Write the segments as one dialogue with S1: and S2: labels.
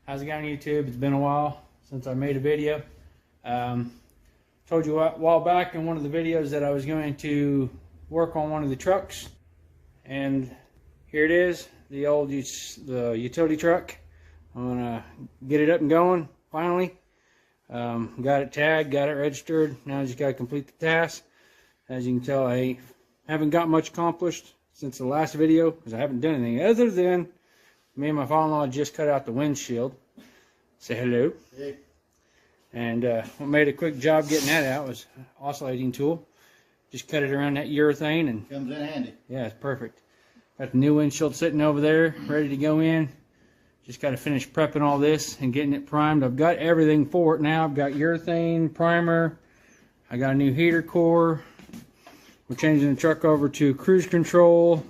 S1: How's it going, YouTube? It's been a while since I made a video. Told you a while back in one of the videos that I was going to work on one of the trucks, and here it is, the utility truck. I'm gonna get it up and going finally. Got it tagged, got it registered. Now I just gotta complete the task. As you can tell, I haven't got much accomplished since the last video because I haven't done anything other than me and my father-in-law just cut out the windshield. Say hello.
S2: Hey.
S1: And what made a quick job getting that out was an oscillating tool. Just cut it around that urethane and
S2: comes in handy.
S1: Yeah, it's perfect. Got the new windshield sitting over there, ready to go in. Just got to finish prepping all this and getting it primed. I've got everything for it now. I've got urethane, primer. I got a new heater core. We're changing the truck over to cruise control.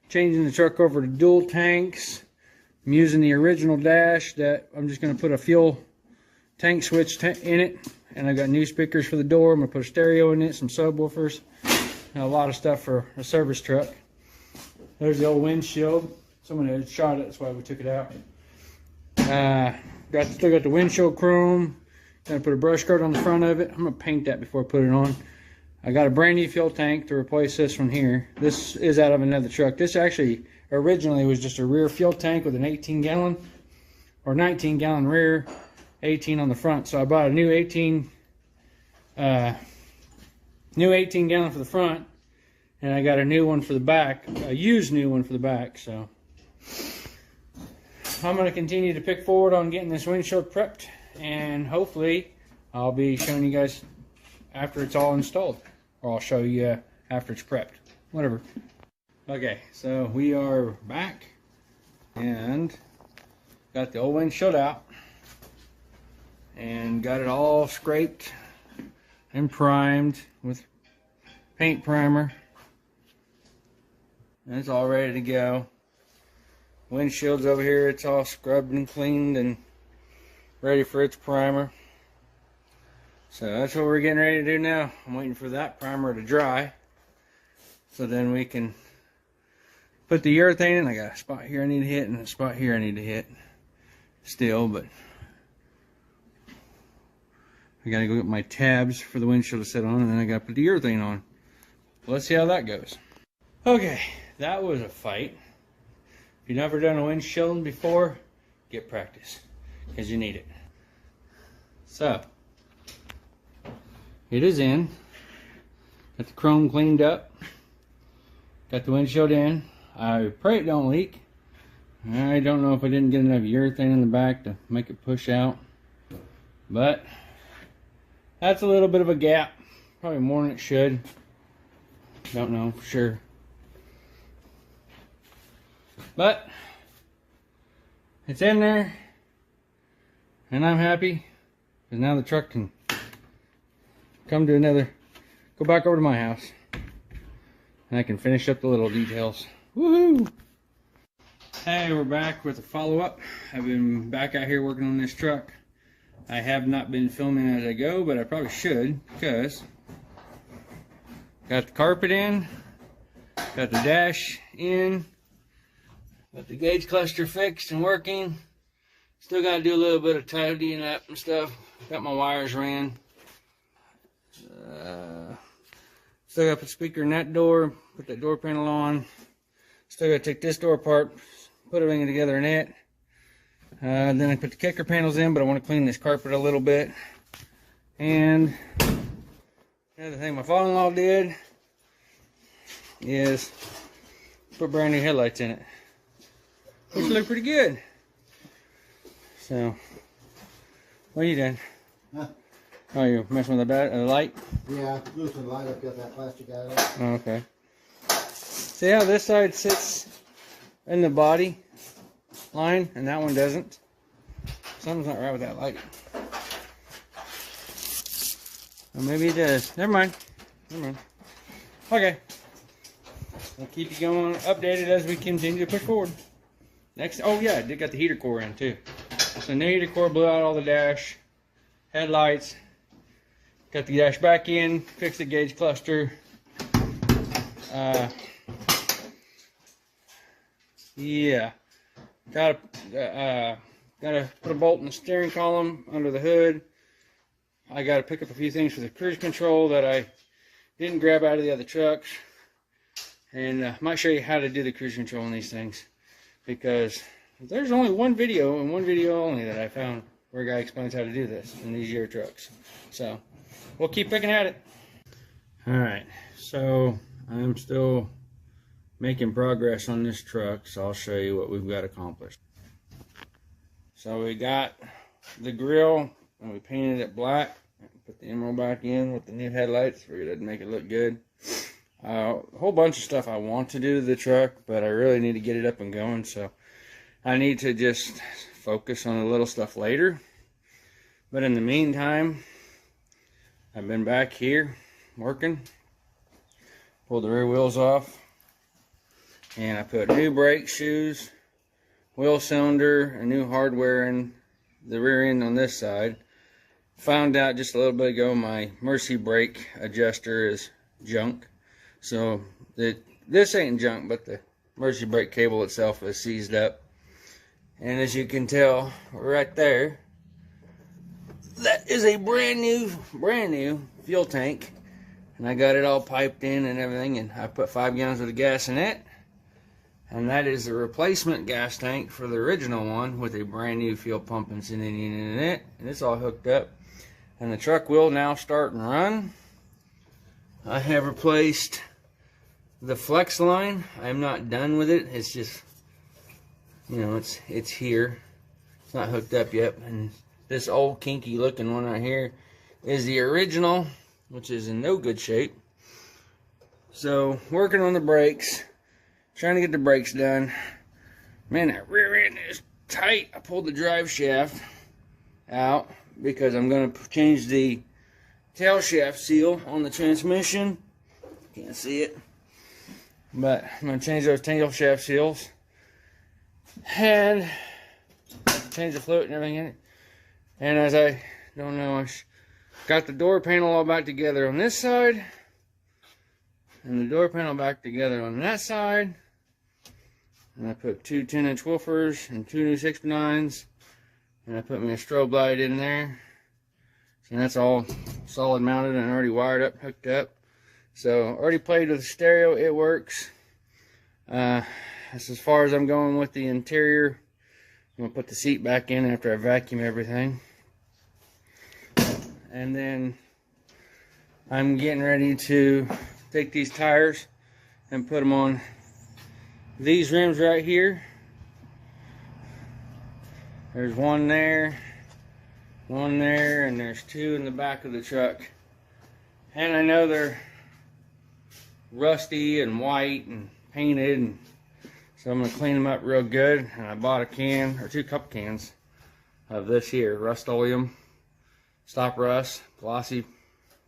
S1: Changing the truck over to dual tanks. I'm using the original dash that I'm just going to put a fuel tank switch in it. And I've got new speakers for the door. I'm going to put a stereo in it, some subwoofers, and a lot of stuff for a service truck. There's the old windshield. Someone had shot it, that's why we took it out. Still got the windshield chrome. Gonna put a brush coat on the front of it. I'm gonna paint that before I put it on. I got a brand new fuel tank to replace this one here. This is out of another truck. This actually originally was just a rear fuel tank with an 18-gallon or 19-gallon rear, 18 on the front. So I bought a new 18 gallon for the front, and I got a new one for the back, a used new one for the back. So I'm going to continue to pick forward on getting this windshield prepped, and hopefully I'll be showing you guys after it's all installed, or I'll show you after it's prepped, whatever. Okay, so we are back and got the old windshield out and got it all scraped and primed with paint primer, and it's all ready to go. Windshield's over here, it's all scrubbed and cleaned and ready for its primer. So that's what we're getting ready to do now. I'm waiting for that primer to dry, so then we can put the urethane in. I got a spot here I need to hit and a spot here I need to hit still, but I gotta go get my tabs for the windshield to sit on, and then I gotta put the urethane on. Let's see how that goes. Okay, that was a fight. If you've never done a windshield before, get practice, because you need it. So, it is in. Got the chrome cleaned up. Got the windshield in. I pray it don't leak. I don't know if I didn't get enough urethane in the back to make it push out. But, that's a little bit of a gap. Probably more than it should. Don't know for sure. But it's in there, and I'm happy because now the truck can go back over to my house, and I can finish up the little details. Woohoo! Hey, we're back with a follow-up. I've been back out here working on this truck. I have not been filming as I go, but I probably should, because got the carpet in, got the dash in, got the gauge cluster fixed and working. Still got to do a little bit of tidying up and stuff. Got my wires ran. Still got to put a speaker in that door, put that door panel on. Still got to take this door apart, put everything together in it. Then I put the kicker panels in, but I want to clean this carpet a little bit. And the other thing my father-in-law did is put brand new headlights in it, which look pretty good. So, what are you doing?
S2: Huh?
S1: Oh, you're messing with the light?
S2: Yeah, loosen the light up, got that plastic out of it.
S1: Oh, okay. See how this side sits in the body line and that one doesn't? Something's not right with that light. Or maybe it does. Never mind. Okay. We'll keep you going updated as we continue to push forward. Next, oh yeah, I did got the heater core in too. So the heater core blew out all the dash, headlights, got the dash back in, fixed the gauge cluster. Yeah, got Gotta put a bolt in the steering column under the hood. I gotta pick up a few things for the cruise control that I didn't grab out of the other trucks. And I might show you how to do the cruise control on these things, because there's only one video and one video only that I found where a guy explains how to do this in these year trucks. So we'll keep picking at it. Alright, so I'm still making progress on this truck, so I'll show you what we've got accomplished. So we got the grill and we painted it black. Put the emerald back in with the new headlights. Figured it'd make it look good. A whole bunch of stuff I want to do to the truck, but I really need to get it up and going, so I need to just focus on the little stuff later. But in the meantime, I've been back here working. Pulled the rear wheels off, and I put new brake shoes, wheel cylinder, and new hardware in the rear end on this side. Found out just a little bit ago my Mercy brake adjuster is junk. So this ain't junk, but the Mercy brake cable itself is seized up. And as you can tell right there, that is a brand new fuel tank. And I got it all piped in and everything, and I put 5 gallons of gas in it. And that is the replacement gas tank for the original one with a brand new fuel pump and engine in it. And it's all hooked up. And the truck will now start and run. I have replaced the flex line. I'm not done with it. It's just, you know, it's here. It's not hooked up yet. And this old kinky looking one right here is the original, which is in no good shape. So working on the brakes. Trying to get the brakes done. Man, that rear end is tight. I pulled the drive shaft out because I'm going to change the tail shaft seal on the transmission. Can't see it. But I'm going to change those tail shaft seals. And change the fluid and everything in it. And as I don't know, I got the door panel all back together on this side. And the door panel back together on that side. And I put 2 10-inch woofers and 2 new 6x9s. And I put me a strobe light in there. And that's all solid mounted and already wired up, hooked up. So already played with the stereo, it works. That's as far as I'm going with the interior. I'm going to put the seat back in after I vacuum everything. And then I'm getting ready to take these tires and put them on these rims right here. There's one there, and there's 2 in the back of the truck. And I know they're rusty and white and painted, and so I'm going to clean them up real good. And I bought a can, or 2 cup cans of this here, Rust-Oleum Stop Rust Glossy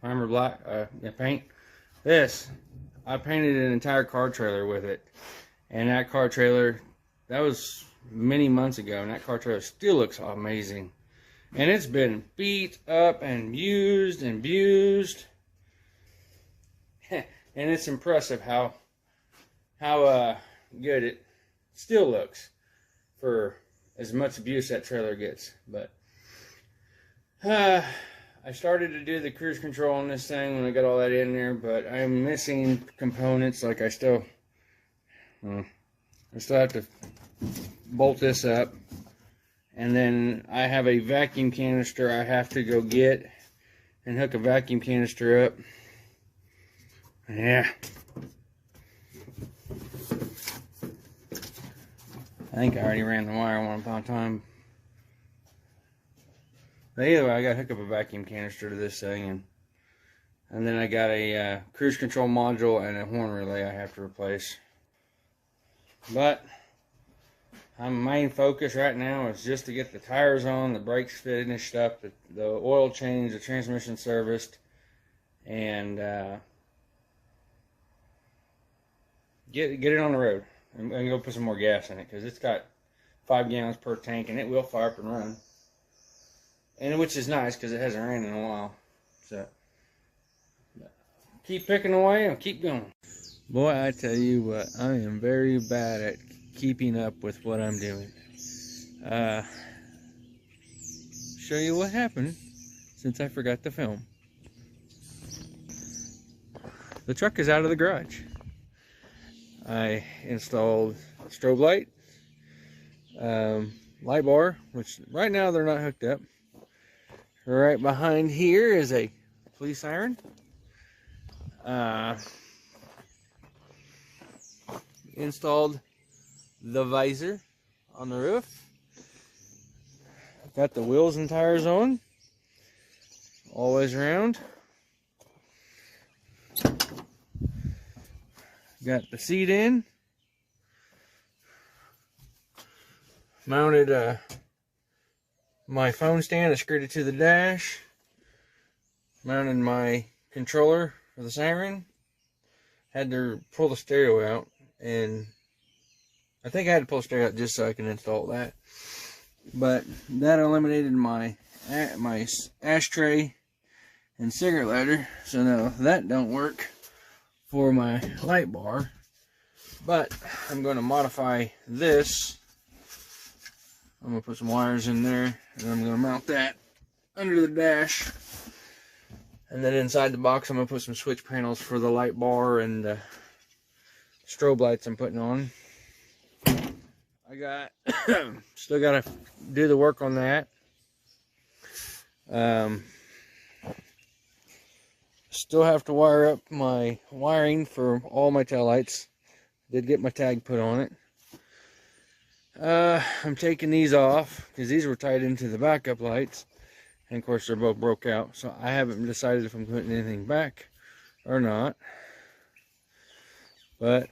S1: Primer Black paint. This, I painted an entire car trailer with it. And that car trailer, that was many months ago, and that car trailer still looks amazing. And it's been beat up and used and abused. And it's impressive how good it still looks for as much abuse that trailer gets. But I started to do the cruise control on this thing when I got all that in there, but I'm missing components. Like I still have to bolt this up, and then I have a vacuum canister I have to go get and hook a vacuum canister up. Yeah, I think I already ran the wire one upon a time. But either way, I got to hook up a vacuum canister to this thing, and then I got a cruise control module and a horn relay I have to replace. But my main focus right now is just to get the tires on, the brakes finished up, the oil change, the transmission serviced, and get it on the road. I'm going to go put some more gas in it because it's got 5 gallons per tank, and it will fire up and run. And which is nice because it hasn't ran in a while. So keep picking away and keep going. Boy, I tell you what, I am very bad at keeping up with what I'm doing. show you what happened since I forgot to film. The truck is out of the garage. I installed strobe light, light bar, which right now they're not hooked up. Right behind here is a police siren. Installed the visor on the roof. Got the wheels and tires on. Always around. Got the seat in. Mounted my phone stand, I screwed it to the dash. Mounted my controller for the siren. Had to pull the stereo out, and I think I had to pull the stereo out just so I can install that. But that eliminated my ashtray and cigarette lighter, so now that don't work for my light bar. But I'm going to modify this. I'm going to put some wires in there, and I'm going to mount that under the dash. And then inside the box, I'm going to put some switch panels for the light bar and the strobe lights I'm putting on. I got, still got to do the work on that. Still have to wire up my wiring for all my tail lights. Did get my tag put on it. I'm taking these off because these were tied into the backup lights, and of course they're both broke out, so I haven't decided if I'm putting anything back or not. But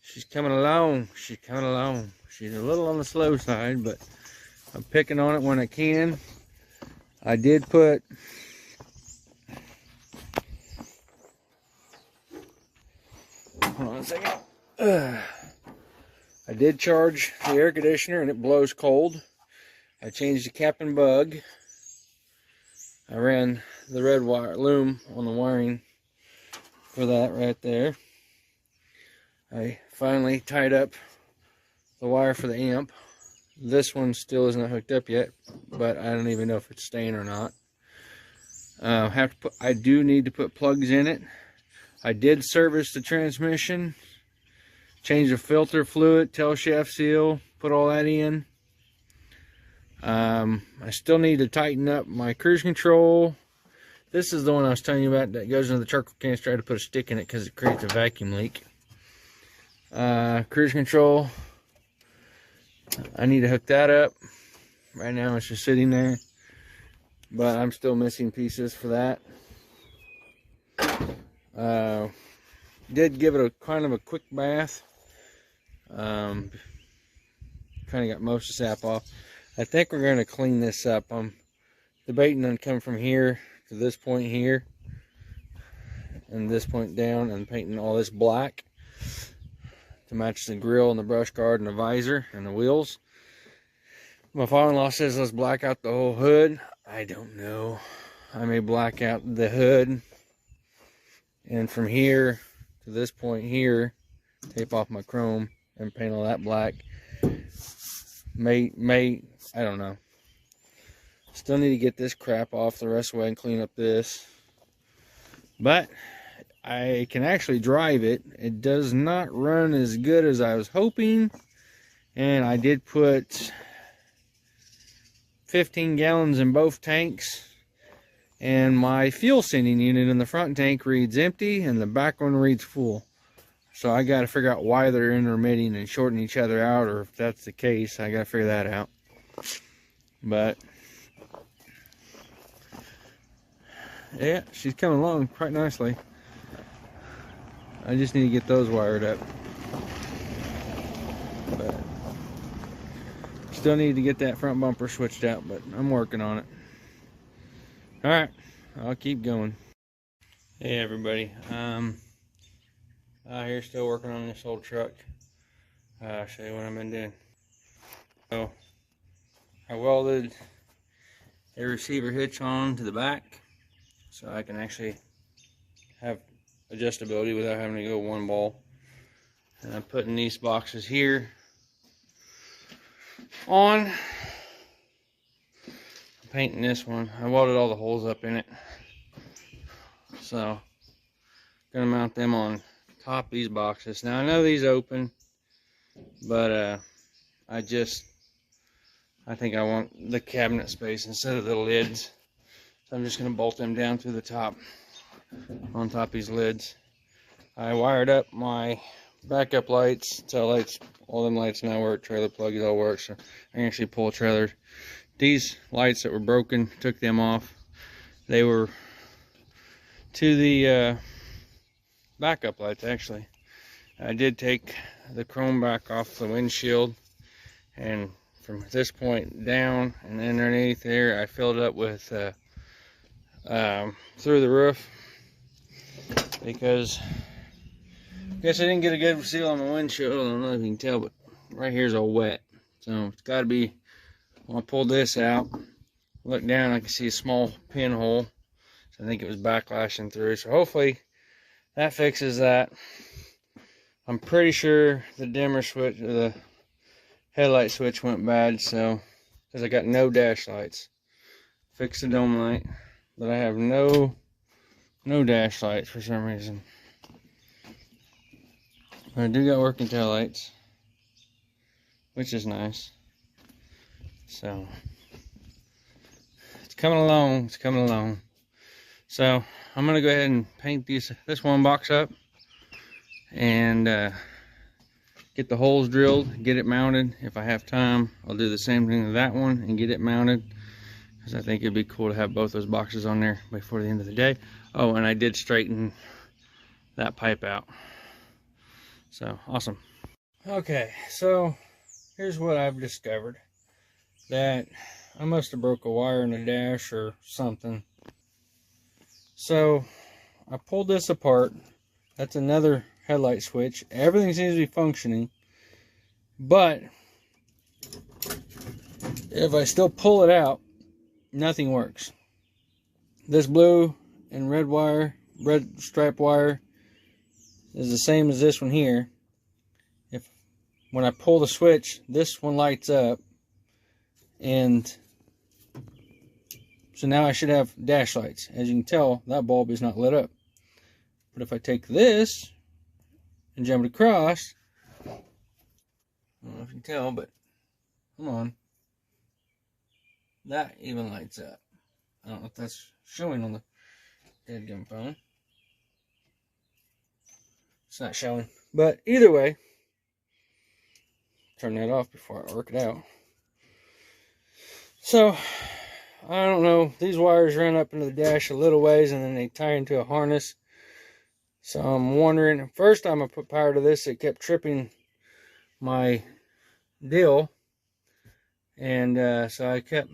S1: she's coming along. She's coming along. She's a little on the slow side, but I'm picking on it when I can. I did put hold on a second. I did charge the air conditioner and it blows cold. I changed the cap and bug. I ran the red wire loom on the wiring for that right there. I finally tied up the wire for the amp. This one still isn't hooked up yet, but I don't even know if it's staying or not. I do need to put plugs in it. I did service the transmission, change the filter fluid, tail shaft seal, put all that in. I still need to tighten up my cruise control. This is the one I was telling you about that goes into the charcoal canister. I had to put a stick in it because it creates a vacuum leak. Cruise control, I need to hook that up. Right now it's just sitting there, but I'm still missing pieces for that. Did give it a kind of a quick bath. Kind of got most of the sap off. I think we're going to clean this up. I'm debating on coming from here to this point here and this point down and painting all this black to match the grill and the brush guard and the visor and the wheels. My father-in-law says let's black out the whole hood. I don't know. I may black out the hood, and from here to this point here, tape off my chrome and paint all that black. I don't know. Still need to get this crap off the rest of the way and clean up this. But I can actually drive it. It does not run as good as I was hoping. And I did put 15 gallons in both tanks. And my fuel sending unit in the front tank reads empty and the back one reads full. So I got to figure out why they're intermitting and shorting each other out, or if that's the case, I got to figure that out. But yeah, she's coming along quite nicely. I just need to get those wired up. But still need to get that front bumper switched out, but I'm working on it. Alright, I'll keep going. Hey everybody, out here still working on this old truck. I'll show you what I've been doing. So, I welded a receiver hitch on to the back so I can actually have adjustability without having to go one ball. And I'm putting these boxes here on. painting this one. I welded all the holes up in it. So, gonna mount them on top of these boxes. Now I know these open, but I think I want the cabinet space instead of the lids. So I'm just gonna bolt them down through the top, on top of these lids. I wired up my backup lights, tail lights, all them lights now work, trailer plug, all works. So I can actually pull a trailer. These lights that were broken, took them off. They were to the backup lights actually. I did take the chrome back off the windshield, and from this point down and underneath there I filled up with through the roof, because I guess I didn't get a good seal on the windshield. I don't know if you can tell, but right here's all wet. So it's got to be, when I pulled this out, look down, I can see a small pinhole. So I think it was backlashing through. So hopefully that fixes that. I'm pretty sure the dimmer switch, or the headlight switch went bad, so, because I got no dash lights. Fixed the dome light, but I have no dash lights for some reason. But I do got working tail lights, which is nice. So it's coming along, it's coming along. So I'm gonna go ahead and paint this one box up and get the holes drilled, get it mounted. If I have time, I'll do the same thing to that one and get it mounted, because I think it'd be cool to have both those boxes on there before the end of the day. Oh, and I did straighten that pipe out. So awesome. Okay, so here's what I've discovered. That I must have broke a wire in the dash or something. So I pulled this apart. That's another headlight switch. Everything seems to be functioning, but if I still pull it out, nothing works. This blue and red wire, red stripe wire, is the same as this one here. When I pull the switch, this one lights up, and so now I should have dash lights. As you can tell, that bulb is not lit up. But if I take this and jump it across, I don't know if you can tell, but come on, that even lights up. I don't know if that's showing on the deadgum phone. It's not showing, but either way, turn that off before I work it out. So I don't know, these wires run up into the dash a little ways and then they tie into a harness. So I'm wondering, first time I put power to this, it kept tripping my deal, and so I kept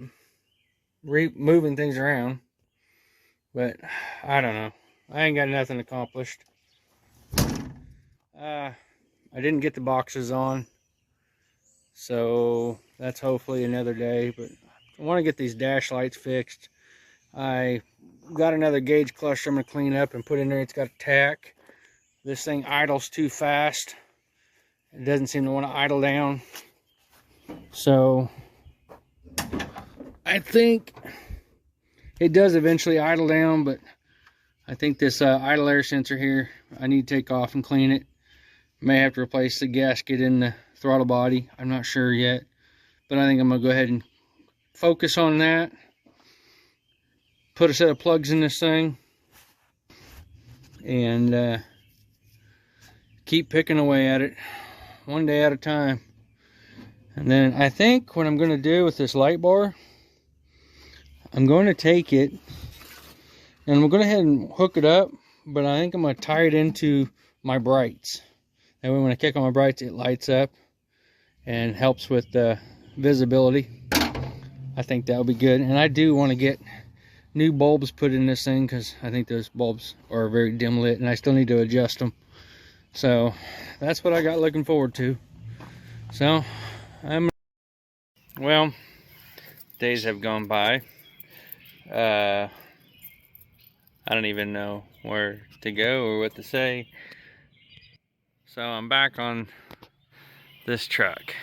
S1: moving things around, but I don't know, I ain't got nothing accomplished. I didn't get the boxes on, so that's hopefully another day, but I want to get these dash lights fixed. I got another gauge cluster I'm going to clean up and put in there. It's got a tack. This thing idles too fast. It doesn't seem to want to idle down. So I think it does eventually idle down, but I think this idle air sensor here, I need to take off and clean it. May have to replace the gasket in the throttle body. I'm not sure yet, but I think I'm going to go ahead and focus on that. Put a set of plugs in this thing and keep picking away at it one day at a time. And then I think what I'm going to do with this light bar, I'm going to take it and I'm going to go ahead and hook it up, but I think I'm going to tie it into my brights. That way when I kick on my brights, it lights up and helps with the visibility. I think that would be good. And I do want to get new bulbs put in this thing, because I think those bulbs are very dim lit and I still need to adjust them. So that's what I got looking forward to. So well, days have gone by. I don't even know where to go or what to say. So I'm back on this truck,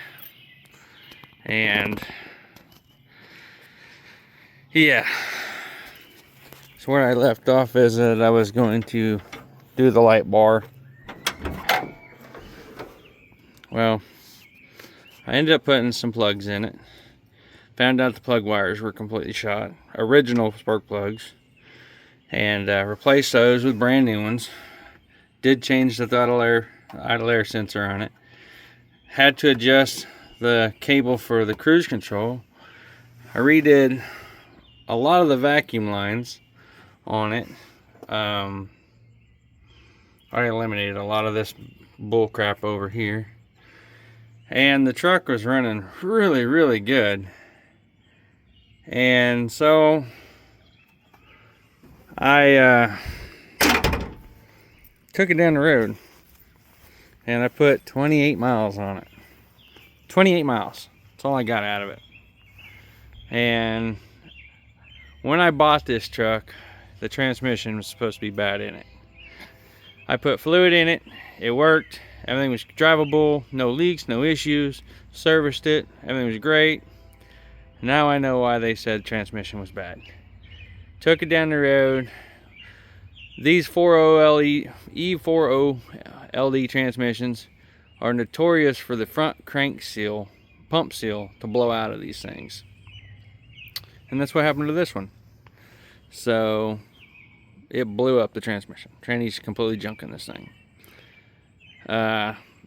S1: and Yeah. So where I left off is that I was going to do the light bar. Well, I ended up putting some plugs in it. Found out the plug wires were completely shot. Original spark plugs. And replaced those with brand new ones. Did change the idle air sensor on it. Had to adjust the cable for the cruise control. I redid a lot of the vacuum lines on it. I eliminated a lot of this bull crap over here. And the truck was running really, really good. And so I took it down the road and I put 28 miles on it. 28 miles. That's all I got out of it. And when I bought this truck, the transmission was supposed to be bad in it. I put fluid in it. It worked. Everything was drivable. No leaks, no issues. Serviced it. Everything was great. Now I know why they said transmission was bad. Took it down the road. These 40 E40 LD transmissions are notorious for the front crank seal, pump seal, to blow out of these things. And that's what happened to this one. So it blew up the transmission. Tranny's completely junking this thing.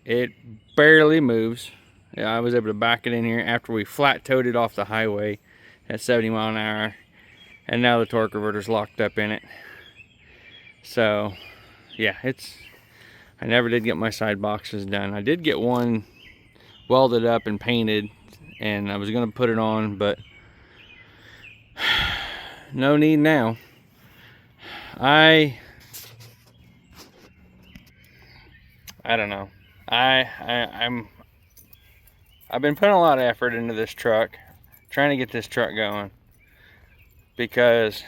S1: It barely moves. I was able to back it in here after we flat towed it off the highway at 70 mile an hour. And now the torque reverter's locked up in it. So yeah, I never did get my side boxes done. I did get one welded up and painted, and I was gonna put it on, but no need now. I don't know. I've been putting a lot of effort into this truck, trying to get this truck going, because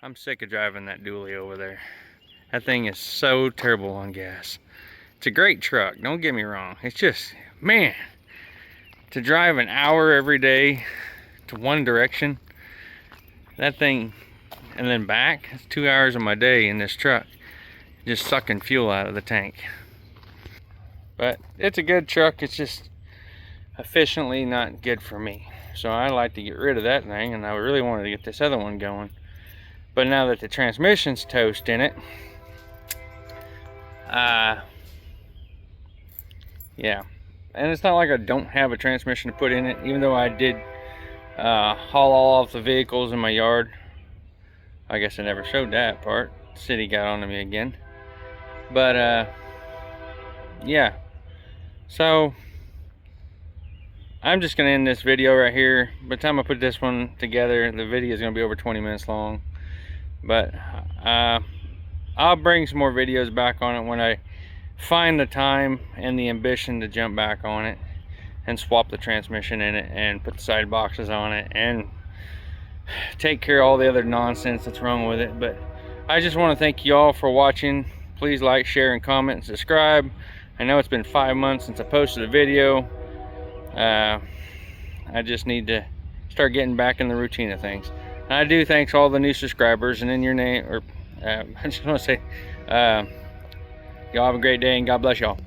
S1: I'm sick of driving that dually over there. That thing is so terrible on gas. It's a great truck, don't get me wrong. It's just, man, to drive an hour every day to one direction, that thing, and then back, it's 2 hours of my day in this truck, just sucking fuel out of the tank. But it's a good truck, it's just efficiently not good for me. So I like to get rid of that thing, and I really wanted to get this other one going. But now that the transmission's toast in it, yeah. And it's not like I don't have a transmission to put in it, even though I did haul all off the vehicles in my yard. I guess I never showed that part. The city got on to me again. But yeah. So I'm just gonna end this video right here. By the time I put this one together, the video is gonna be over 20 minutes long. But I'll bring some more videos back on it when I find the time and the ambition to jump back on it and swap the transmission in it and put the side boxes on it and take care of all the other nonsense that's wrong with it. But I just want to thank you all for watching. Please like, share, and comment, and subscribe. I know it's been 5 months since I posted a video. I just need to start getting back in the routine of things. And I do thanks all the new subscribers, and in your name, or I just want to say, y'all have a great day, and God bless y'all.